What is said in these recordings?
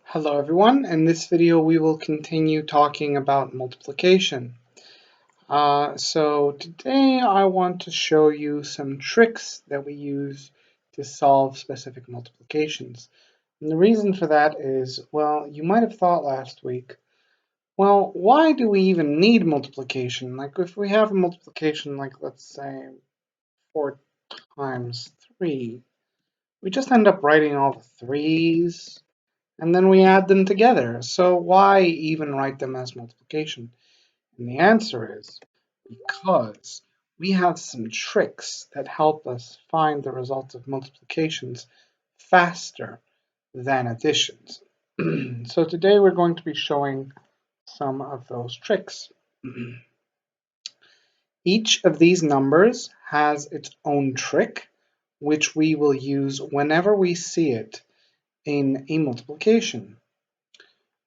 Hello everyone, in this video we will continue talking about multiplication. So today I want to show you some tricks that we use to solve specific multiplications. And the reason for that is, well, you might have thought last week, well, why do we even need multiplication? Like if we have a multiplication like let's say 4 times 3, we just end up writing all the 3's and then we add them together. So why even write them as multiplication? And the answer is because we have some tricks that help us find the results of multiplications faster than additions. So today we're going to be showing some of those tricks. Each of these numbers has its own trick, which we will use whenever we see it in a multiplication.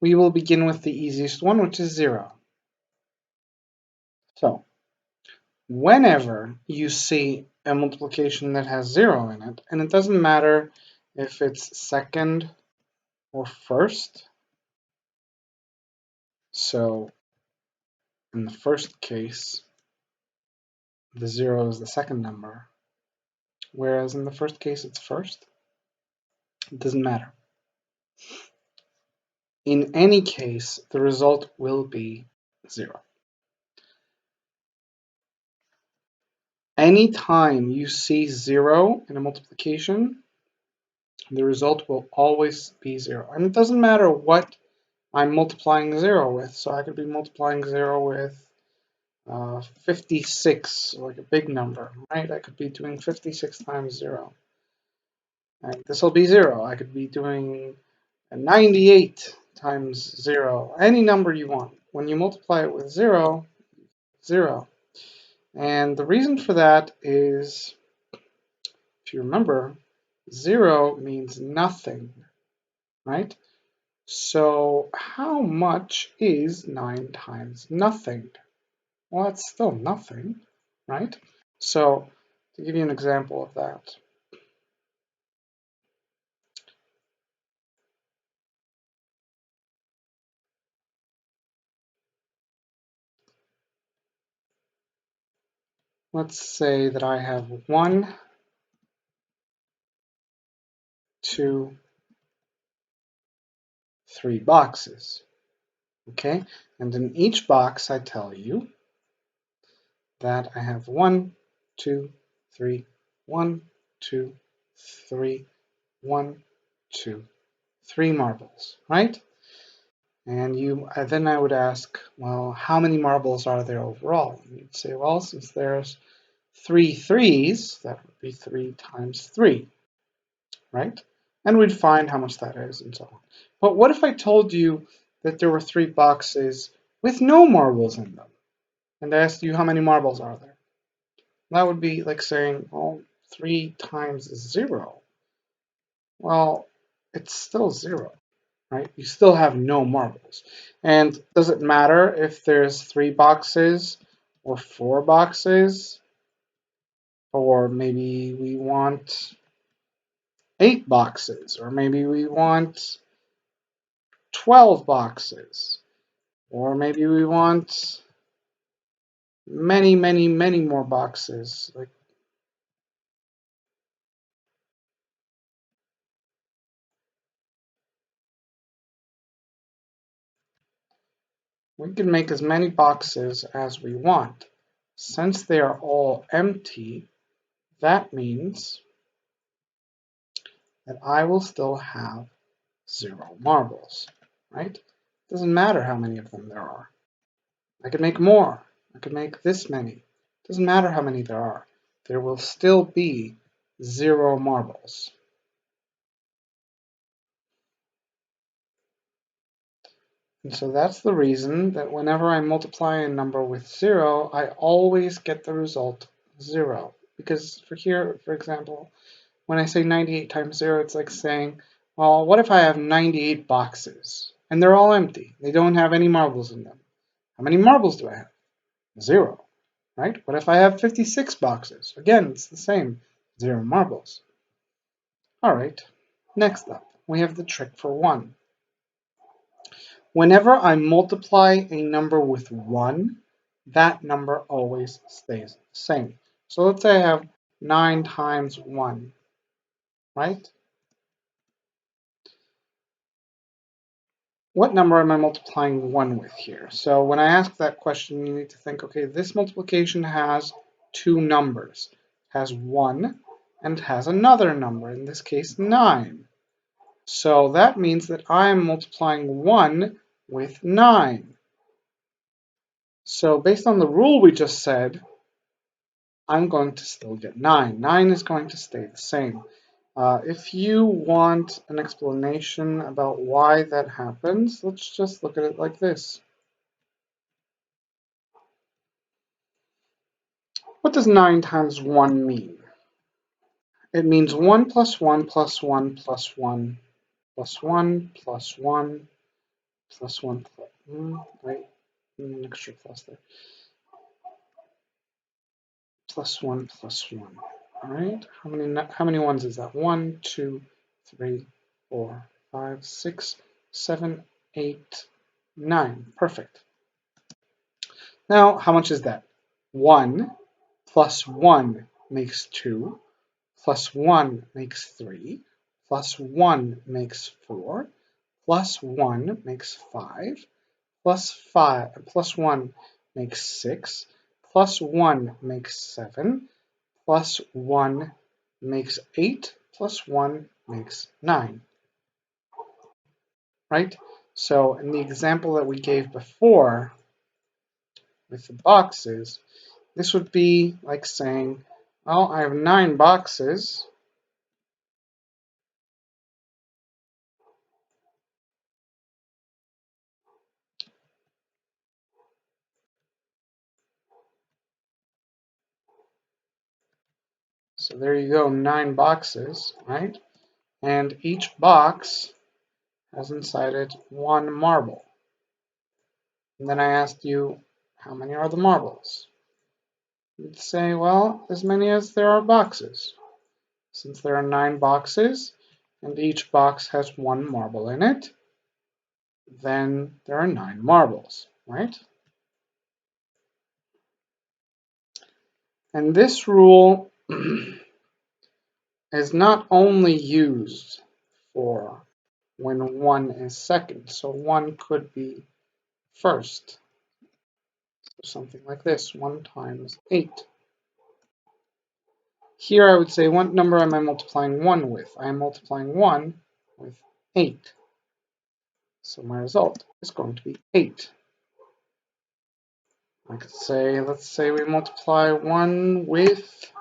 We will begin with the easiest one, which is 0. So, whenever you see a multiplication that has 0 in it, and it doesn't matter if it's second or first, so in the first case, the 0 is the second number, whereas in the first case it's first, it doesn't matter. In any case, the result will be 0. Anytime you see 0 in a multiplication, the result will always be 0. And it doesn't matter what I'm multiplying 0 with. So I could be multiplying 0 with 56, like a big number, right? I could be doing 56 times 0. And this will be 0. I could be doing 98 times 0. Any number you want. When you multiply it with 0, 0. And the reason for that is, if you remember, 0 means nothing, right? So how much is 9 times nothing? Well, that's still nothing, right? So to give you an example of that, let's say that I have 1, 2, 3 boxes, okay? And in each box I tell you that I have 1, 2, 3, 1, 2, 3, 1, 2, 3 marbles, right? And then I would ask, well, how many marbles are there overall? And you'd say, well, since there's 3 3's, that would be 3 times 3, right? And we'd find how much that is and so on. But what if I told you that there were 3 boxes with no marbles in them? And I asked you how many marbles are there? That would be like saying, well, 3 times 0. Well, it's still 0. Right? You still have no marbles. And does it matter if there's 3 boxes or 4 boxes? Or maybe we want 8 boxes, or maybe we want 12 boxes, or maybe we want many, many, many more boxes. Like we can make as many boxes as we want. Since they are all empty, that means that I will still have 0 marbles, right? Doesn't matter how many of them there are. I could make more. I could make this many. Doesn't matter how many there are. There will still be 0 marbles. And so that's the reason that whenever I multiply a number with 0, I always get the result 0. Because for here, for example, when I say 98 times 0, it's like saying, well, what if I have 98 boxes? And they're all empty. They don't have any marbles in them. How many marbles do I have? 0, right? What if I have 56 boxes? Again, it's the same, 0 marbles. All right, next up, we have the trick for 1. Whenever I multiply a number with 1, that number always stays the same. So let's say I have 9 times 1, right? What number am I multiplying 1 with here? So when I ask that question, you need to think, okay, this multiplication has two numbers. It has 1 and has another number, in this case 9. So that means that I am multiplying 1 with 9. So based on the rule we just said, I'm going to still get 9. 9 is going to stay the same. If you want an explanation about why that happens, let's just look at it like this. What does 9 times 1 mean? It means 1 plus 1 plus 1 plus 1 plus 1 plus 1 plus 1 plus, wait, an extra plus there. Plus 1 plus 1. All right, how many ones is that? 1, 2, 3, 4, 5, 6, 7, 8, 9. Perfect. Now, how much is that? 1 plus 1 makes 2, plus 1 makes 3, plus 1 makes 4, plus 1 makes 5, plus 1 makes 6, plus 1 makes 7, plus 1 makes 8, plus 1 makes 9, right? So in the example that we gave before with the boxes, this would be like saying, well, I have 9 boxes, so there you go, 9 boxes, right? And each box has inside it 1 marble. And then I asked you, how many are the marbles? You'd say, well, as many as there are boxes. Since there are 9 boxes, and each box has 1 marble in it, then there are 9 marbles, right? And this rule is not only used for when 1 is second, so 1 could be first. So something like this, 1 times 8. Here I would say, what number am I multiplying 1 with? I am multiplying 1 with 8. So my result is going to be 8. I could say, let's say we multiply 1 with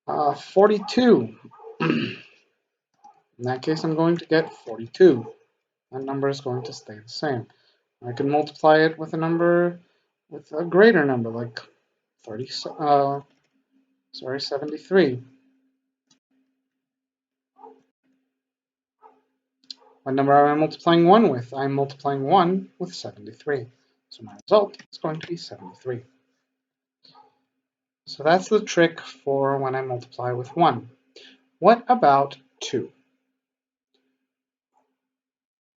42. In that case, I'm going to get 42. That number is going to stay the same. I can multiply it with a number, with a greater number, like 73. What number am I multiplying 1 with? I'm multiplying 1 with 73. So my result is going to be 73. So that's the trick for when I multiply with 1. What about 2?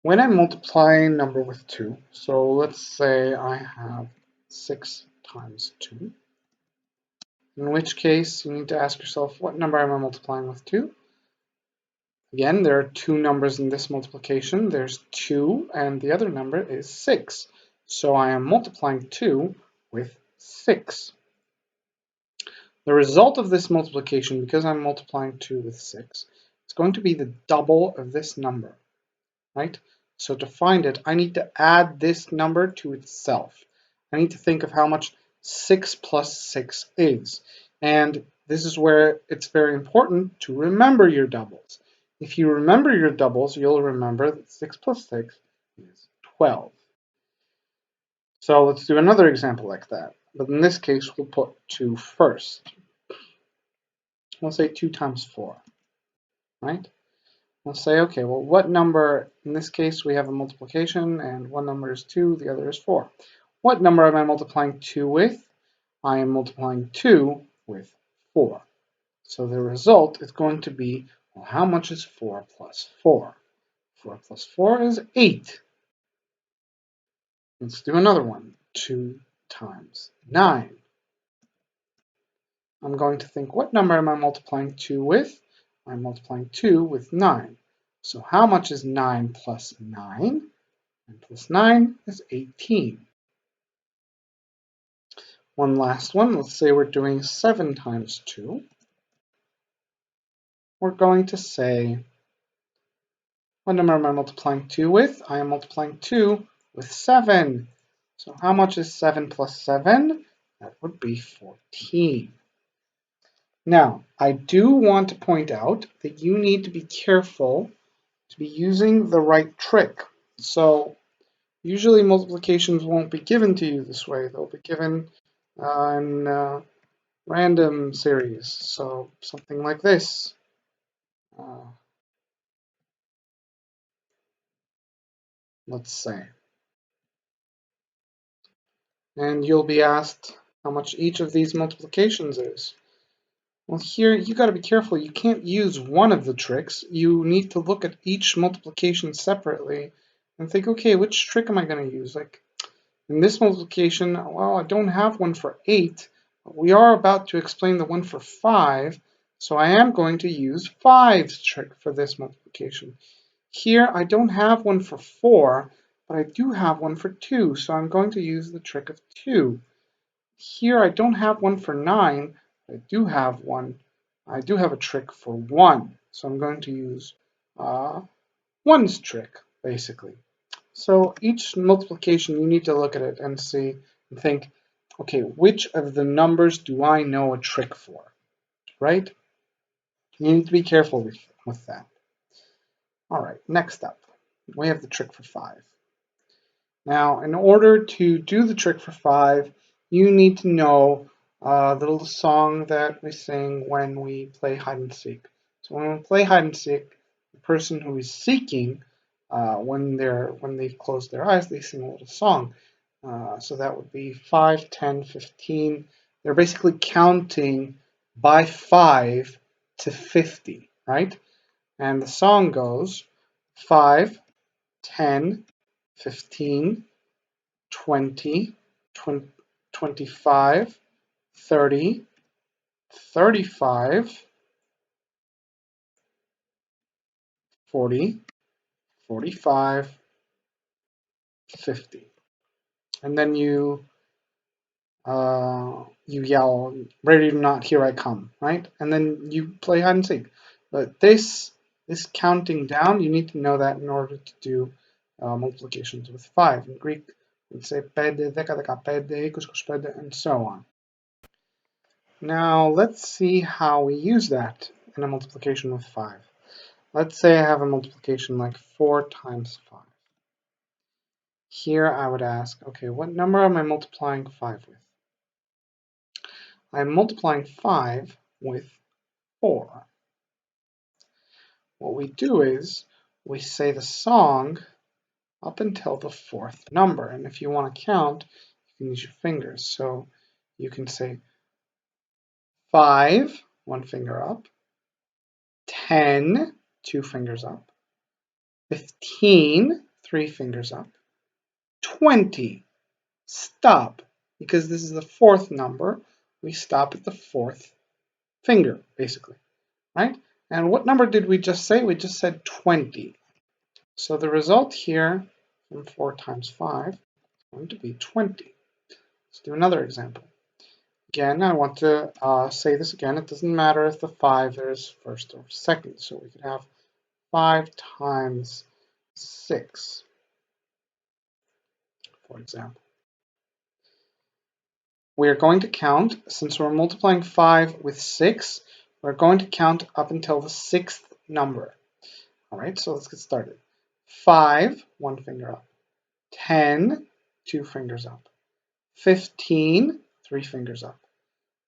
When I multiply a number with 2, so let's say I have 6 times 2, in which case you need to ask yourself, what number am I multiplying with 2? Again, there are two numbers in this multiplication. There's 2 and the other number is 6. So I am multiplying 2 with 6. The result of this multiplication, because I'm multiplying 2 with 6, is going to be the double of this number, right? So to find it, I need to add this number to itself. I need to think of how much 6 plus 6 is. And this is where it's very important to remember your doubles. If you remember your doubles, you'll remember that 6 plus 6 is 12. So let's do another example like that. But in this case, we'll put 2 first. We'll say 2 times 4, right? We'll say, okay, well, what number, in this case, we have a multiplication, and one number is 2, the other is 4. What number am I multiplying 2 with? I am multiplying 2 with 4. So the result is going to be, well, how much is 4 plus 4? 4 plus 4 is 8. Let's do another one. 2 times 9. I'm going to think, what number am I multiplying 2 with? I'm multiplying 2 with 9. So how much is 9 plus 9? 9 plus 9 is 18. One last one. Let's say we're doing 7 times 2. We're going to say, what number am I multiplying 2 with? I am multiplying 2 with 7. So how much is 7 plus 7? That would be 14. Now, I do want to point out that you need to be careful to be using the right trick. So usually multiplications won't be given to you this way. They'll be given in random series. So something like this. Let's say. And you'll be asked how much each of these multiplications is. Well, here you got to be careful. You can't use one of the tricks. You need to look at each multiplication separately and think, okay, which trick am I going to use? Like in this multiplication, well, I don't have one for 8. But we are about to explain the one for 5, so I am going to use 5's trick for this multiplication. Here, I don't have one for 4, but I do have one for 2, so I'm going to use the trick of 2. Here, I don't have one for 9, but I do have one. I do have a trick for 1, so I'm going to use 1's trick, basically. So each multiplication, you need to look at it and see and think, okay, which of the numbers do I know a trick for, right? You need to be careful with that. All right, next up, we have the trick for 5. Now, in order to do the trick for 5, you need to know the little song that we sing when we play hide and seek. So when we play hide and seek, the person who is seeking, when they've closed their eyes, they sing a little song. So that would be 5, 10, 15. They're basically counting by 5 to 50, right? And the song goes 5, 10, 15, 20, 25, 30, 35, 40, 45, 50. And then you yell, ready or not, here I come, right? And then you play hide and seek. But this counting down, you need to know that in order to do multiplications with 5. In Greek, we'd say pede, deka, pede, pede, and so on. Now let's see how we use that in a multiplication with 5. Let's say I have a multiplication like 4 times 5. Here I would ask, okay, what number am I multiplying 5 with? I'm multiplying 5 with 4. What we do is we say the song up until the 4th number. And if you want to count, you can use your fingers. So you can say 5, 1 finger up, 10, 2 fingers up, 15, 3 fingers up, 20, stop. Because this is the 4th number, we stop at the 4th finger, basically, right? And what number did we just say? We just said 20. So the result here from 4 times 5 is going to be 20. Let's do another example. Again, I want to say this again. It doesn't matter if the 5 is first or second. So we could have 5 times 6, for example. We are going to count, since we're multiplying 5 with 6, we're going to count up until the 6th number. All right, so let's get started. 5, 1 finger up. 10, 2 fingers up. 15, 3 fingers up.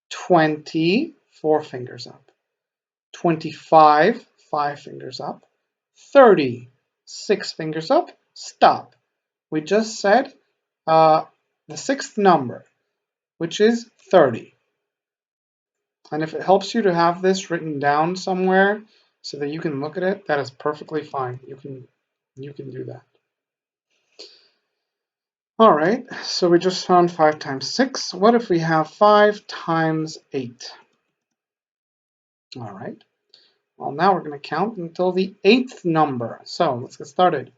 20, 4 fingers up. 25, 5 fingers up. 30, 6 fingers up. Stop. We just said the 6th number, which is 30. And if it helps you to have this written down somewhere so that you can look at it, that is perfectly fine. You can do that. All right, so we just found 5 times 6. What if we have 5 times 8? All right, well, now we're going to count until the 8th number. So let's get started.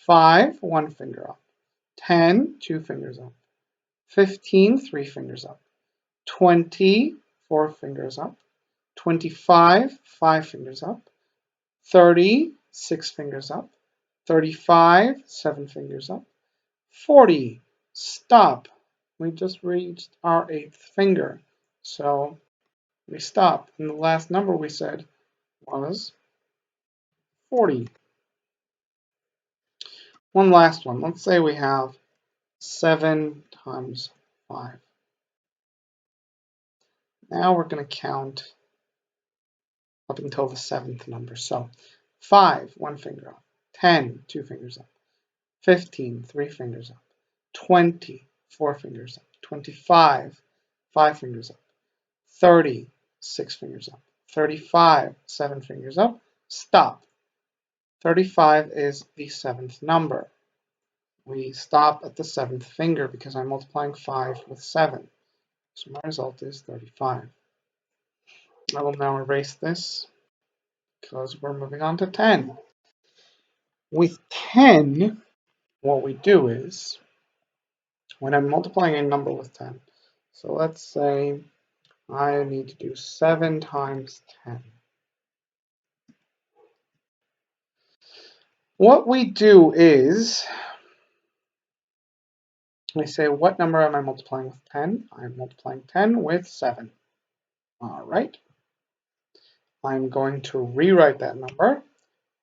5, 1 finger up. 10, 2 fingers up. 15, 3 fingers up. 20, 4 fingers up. 25, 5 fingers up. 30, 6 fingers up. 35, 7 fingers up. 40, stop. We just reached our 8th finger. So we stop. And the last number we said was 40. One last one. Let's say we have 7 times 5. Now we're going to count up until the 7th number. So 5, 1 finger up. 10, 2 fingers up. 15, 3 fingers up. 20, 4 fingers up. 25, 5 fingers up. 30, 6 fingers up. 35, 7 fingers up. Stop. 35 is the 7th number. We stop at the 7th finger because I'm multiplying 5 with 7. So my result is 35. I will now erase this because we're moving on to 10. With 10, what we do is, when I'm multiplying a number with 10, so let's say I need to do 7 times 10. What we do is, we say, what number am I multiplying with 10? I'm multiplying 10 with 7. All right. I'm going to rewrite that number,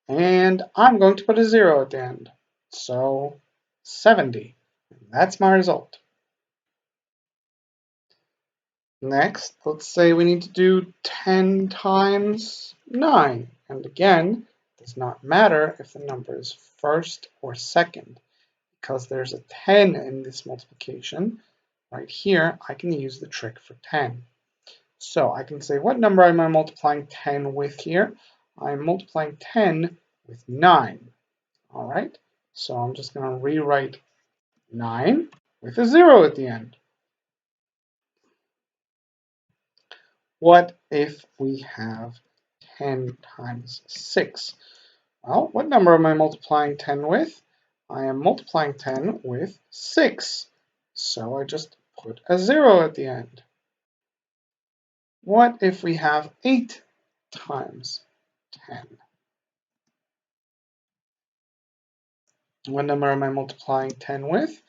and I'm going to put a 0 at the end. So 70. That's my result. Next, let's say we need to do 10 times 9. And again, it does not matter if the number is first or second, because there's a 10 in this multiplication. Right here, I can use the trick for 10. So I can say, what number am I multiplying 10 with here? I'm multiplying 10 with 9. All right, so I'm just going to rewrite 9 with a 0 at the end. What if we have 10 times 6? Well, what number am I multiplying 10 with? I am multiplying 10 with 6. So I just put a 0 at the end. What if we have 8 times 10? What number am I multiplying 10 with?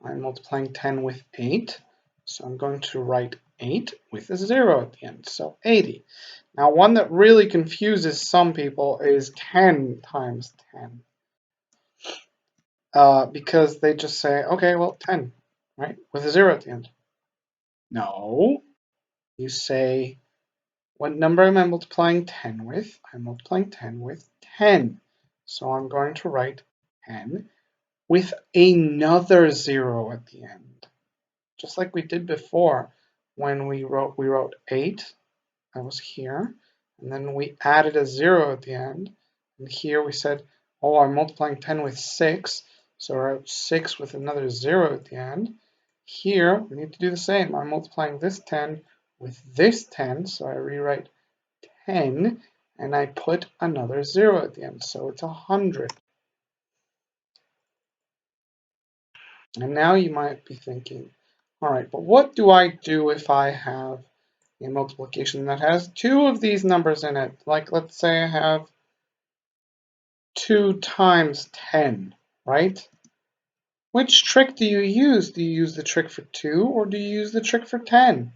I'm multiplying 10 with 8. So I'm going to write 8 with a 0 at the end. So 80. Now, one that really confuses some people is 10 times 10. Because they just say, okay, well, 10, right? With a 0 at the end. No. You say, what number am I multiplying 10 with? I'm multiplying 10 with 10. So I'm going to write 10 with another 0 at the end. Just like we did before when we wrote 8, that was here, and then we added a 0 at the end, and here we said, oh, I'm multiplying 10 with 6, so I wrote 6 with another 0 at the end. Here, we need to do the same. I'm multiplying this 10 with this 10, so I rewrite 10, and I put another 0 at the end, so it's 100. And now you might be thinking, all right, but what do I do if I have a multiplication that has 2 of these numbers in it? Like, let's say I have 2 times 10, right? Which trick do you use? Do you use the trick for 2 or do you use the trick for 10?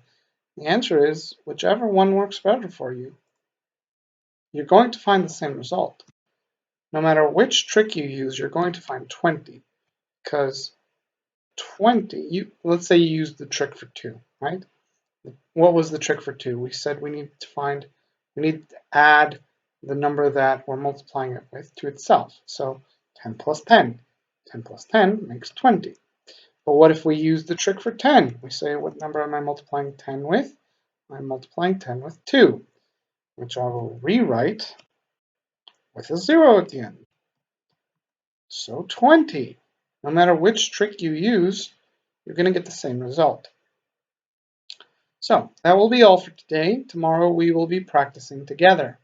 The answer is whichever one works better for you. You're going to find the same result. No matter which trick you use, you're going to find 20, because 20, let's say you use the trick for 2, right? What was the trick for 2? We said we need to add the number that we're multiplying it with to itself. So 10 plus 10. 10 plus 10 makes 20. But what if we use the trick for 10? We say, what number am I multiplying 10 with? I'm multiplying 10 with 2, which I will rewrite with a 0 at the end. So 20. No matter which trick you use, you're going to get the same result. So that will be all for today. Tomorrow we will be practicing together.